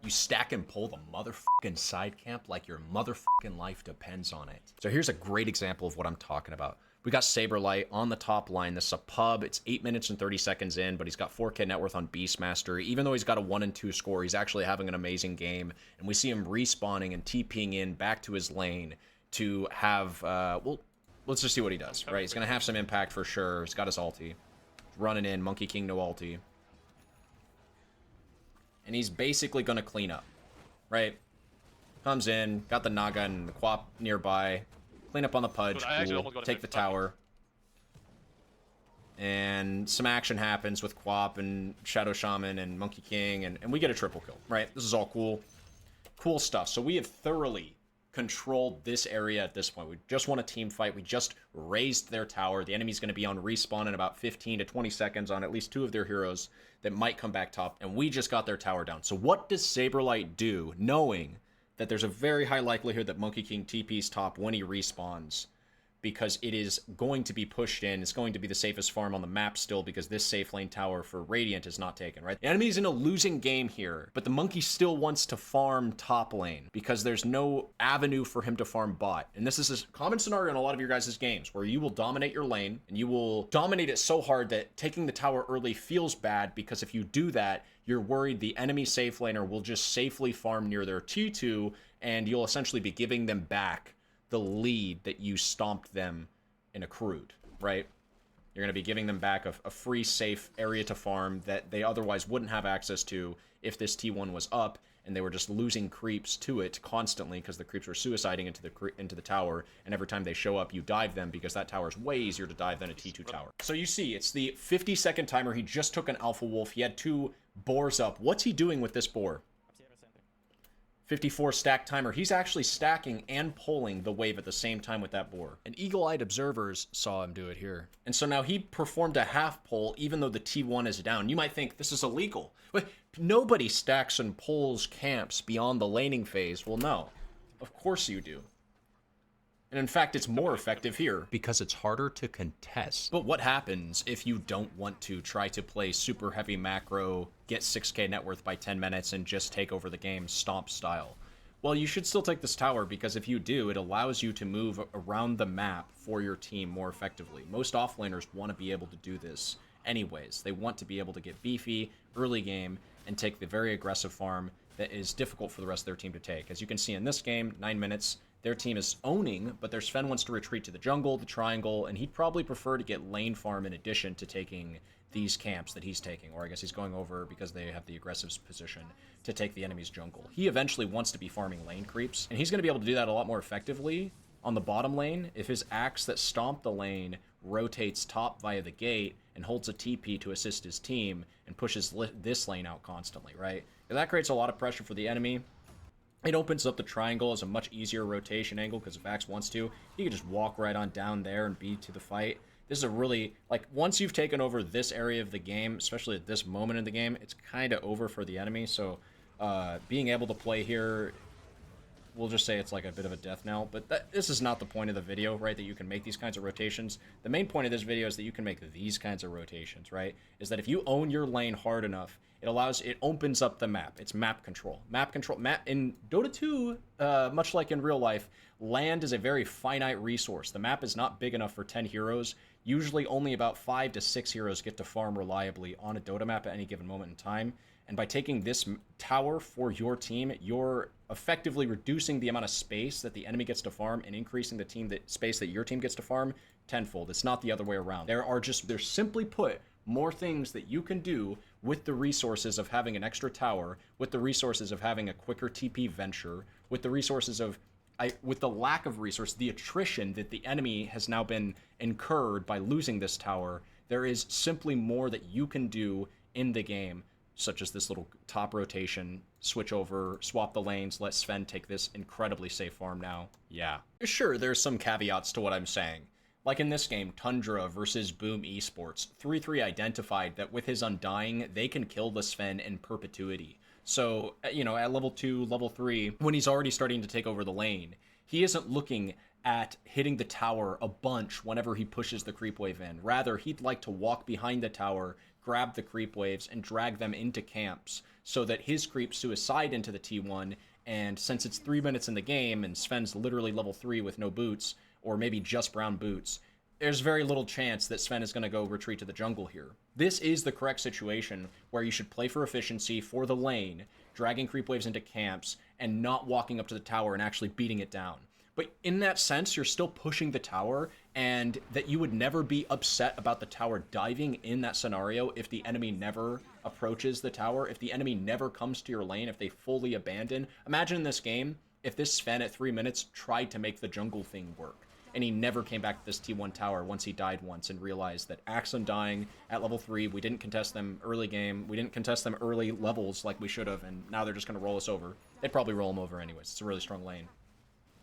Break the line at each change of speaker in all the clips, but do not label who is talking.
You stack and pull the motherfucking side camp like your motherfucking life depends on it. So here's a great example of what I'm talking about. We got Saberlight on the top line. This is a pub. It's 8 minutes and 30 seconds in, but he's got 4K net worth on Beastmaster. Even though he's got a 1 and 2 score, he's actually having an amazing game. And we see him respawning and TPing in back to his lane to have, well, let's just see what he does, right? He's going to have some impact for sure. He's got his ulti. Running in, Monkey King no ulti. And he's basically going to clean up, right? Comes in, got the Naga and the Quap nearby. Clean up on the Pudge, cool. Take the tower. And some action happens with Quap and Shadow Shaman and Monkey King, and we get a triple kill, right? This is all cool. Cool stuff. So we have thoroughly controlled this area at this point. We just won a team fight. We just raised their tower. The enemy's going to be on respawn in about 15 to 20 seconds on at least 2 of their heroes that might come back top, and we just got their tower down. So what does Saberlight do, knowing that there's a very high likelihood that Monkey King TP's top when he respawns, because it is going to be pushed in. It's going to be the safest farm on the map still, because this safe lane tower for Radiant is not taken, right? The enemy's in a losing game here, but the Monkey still wants to farm top lane because there's no avenue for him to farm bot. And this is a common scenario in a lot of your guys' games where you will dominate your lane and you will dominate it so hard that taking the tower early feels bad, because if you do that, you're worried the enemy safe laner will just safely farm near their T2 and you'll essentially be giving them back the lead that you stomped them and accrued, right? You're going to be giving them back a free, safe area to farm that they otherwise wouldn't have access to if this T1 was up and they were just losing creeps to it constantly because the creeps were suiciding into the tower, and every time they show up, you dive them because that tower is way easier to dive than a T2 tower. So you see, it's the 50-second timer. He just took an Alpha Wolf. He had 2 boars up. What's he doing with this boar? 54 stack timer. He's actually stacking and pulling the wave at the same time with that boar. And eagle-eyed observers saw him do it here. And so now he performed a half pull even though the T1 is down. You might think this is illegal. But nobody stacks and pulls camps beyond the laning phase. Well, no. Of course you do. And in fact, it's more effective here because it's harder to contest. But what happens if you don't want to try to play super heavy macro, get 6k net worth by 10 minutes, and just take over the game stomp style? Well, you should still take this tower, because if you do, it allows you to move around the map for your team more effectively. Most offlaners want to be able to do this anyways. They want to be able to get beefy early game and take the very aggressive farm that is difficult for the rest of their team to take. As you can see in this game, 9 minutes, their team is owning, but their Sven wants to retreat to the jungle, the triangle, and he'd probably prefer to get lane farm in addition to taking these camps that he's taking. Or I guess he's going over, because they have the aggressive position, to take the enemy's jungle. He eventually wants to be farming lane creeps, and he's going to be able to do that a lot more effectively on the bottom lane if his axe that stomped the lane rotates top via the gate and holds a TP to assist his team and pushes this lane out constantly, right? And that creates a lot of pressure for the enemy. It opens up the triangle as a much easier rotation angle, because if Axe wants to, he can just walk right on down there and be to the fight. This is a really, like, once you've taken over this area of the game, especially at this moment in the game, it's kind of over for the enemy. So being able to play here, we'll just say it's like a bit of a death knell. But this is not the point of the video, right, that you can make these kinds of rotations. The main point of this video is that you can make these kinds of rotations, right? Is that if you own your lane hard enough, it opens up the map. It's map control. Map in Dota 2, much like in real life, land is a very finite resource. The map is not big enough for 10 heroes. Usually only about 5 to 6 heroes get to farm reliably on a Dota map at any given moment in time. And by taking this tower for your team, you're effectively reducing the amount of space that the enemy gets to farm and increasing the space that your team gets to farm tenfold. It's not the other way around. There's simply put more things that you can do with the resources of having an extra tower, with the resources of having a quicker TP venture, with the resources of, with the lack of resource, the attrition that the enemy has now been incurred by losing this tower. There is simply more that you can do in the game, such as this little top rotation, switch over, swap the lanes, let Sven take this incredibly safe farm now. Yeah. Sure, there's some caveats to what I'm saying. Like in this game, Tundra versus Boom Esports, 3-3 identified that with his Undying, they can kill the Sven in perpetuity. So, you know, at level 2, level 3, when he's already starting to take over the lane, he isn't looking at hitting the tower a bunch whenever he pushes the creep wave in. Rather, he'd like to walk behind the tower, grab the creep waves and drag them into camps so that his creeps suicide into the T1. And since it's 3 minutes in the game and Sven's literally level 3 with no boots, or maybe just brown boots, there's very little chance that Sven is going to go retreat to the jungle here. This is the correct situation where you should play for efficiency for the lane, dragging creep waves into camps, and not walking up to the tower and actually beating it down. But in that sense, you're still pushing the tower, and that you would never be upset about the tower diving in that scenario if the enemy never approaches the tower, if the enemy never comes to your lane, if they fully abandon. Imagine in this game, if this Sven at 3 minutes tried to make the jungle thing work, and he never came back to this T1 tower once he died once and realized that Axum dying at level 3, we didn't contest them early game, we didn't contest them early levels like we should have, and now they're just going to roll us over. They'd probably roll him over anyways. It's a really strong lane.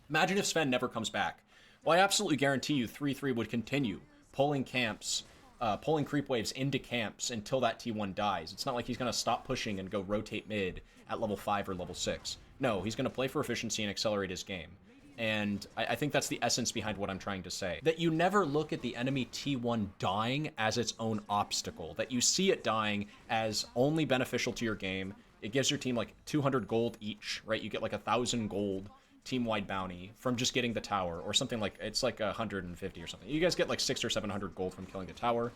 Imagine if Sven never comes back. Well, I absolutely guarantee you 3-3 would continue, pulling camps, pulling creep waves into camps until that T1 dies. It's not like he's going to stop pushing and go rotate mid at level 5 or level 6. No, he's going to play for efficiency and accelerate his game. And I think that's the essence behind what I'm trying to say. That you never look at the enemy T1 dying as its own obstacle. That you see it dying as only beneficial to your game. It gives your team like 200 gold each, right? You get like 1,000 gold team-wide bounty from just getting the tower, or something like, it's like 150 or something. You guys get like 600 or 700 gold from killing the tower.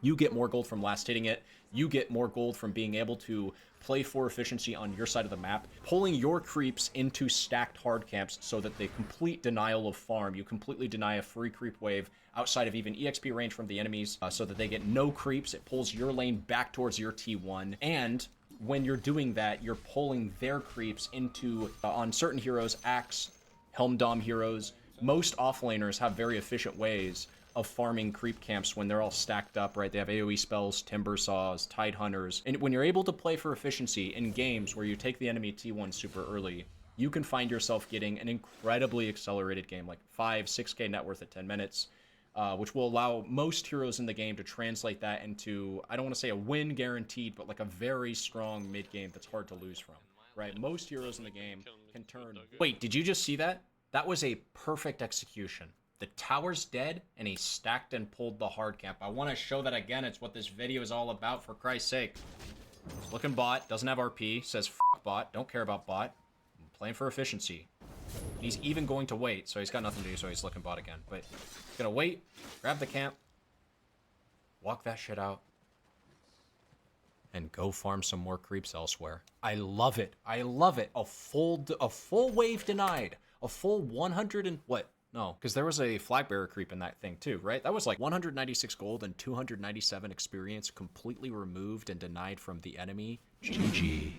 You get more gold from last hitting it. You get more gold from being able to play for efficiency on your side of the map, pulling your creeps into stacked hard camps so that they complete denial of farm. You completely deny a free creep wave outside of even EXP range from the enemies, so that they get no creeps. It pulls your lane back towards your T1, and when you're doing that, you're pulling their creeps into, on certain heroes, Axe, Helm Dom heroes. Most offlaners have very efficient ways of farming creep camps when they're all stacked up, right? They have AoE spells, Timber Saws, Tide Hunters. And when you're able to play for efficiency in games where you take the enemy T1 super early, you can find yourself getting an incredibly accelerated game, like 5-6k net worth at 10 minutes. Which will allow most heroes in the game to translate that into, I don't want to say a win guaranteed, but like a very strong mid game that's hard to lose from, right? Most heroes in the game can turn... Wait, did you just see that? That was a perfect execution. The tower's dead, and he stacked and pulled the hard camp. I want to show that again. It's what this video is all about, for Christ's sake. Looking bot, doesn't have RP, says f bot, don't care about bot. I'm playing for efficiency. He's even going to wait, so he's got nothing to do, so he's looking bot again. But he's gonna wait, grab the camp, walk that shit out, and go farm some more creeps elsewhere. I love it. I love it. A full wave denied. A full 100 and what? No, because there was a flag bearer creep in that thing too, right? That was like 196 gold and 297 experience completely removed and denied from the enemy. GG.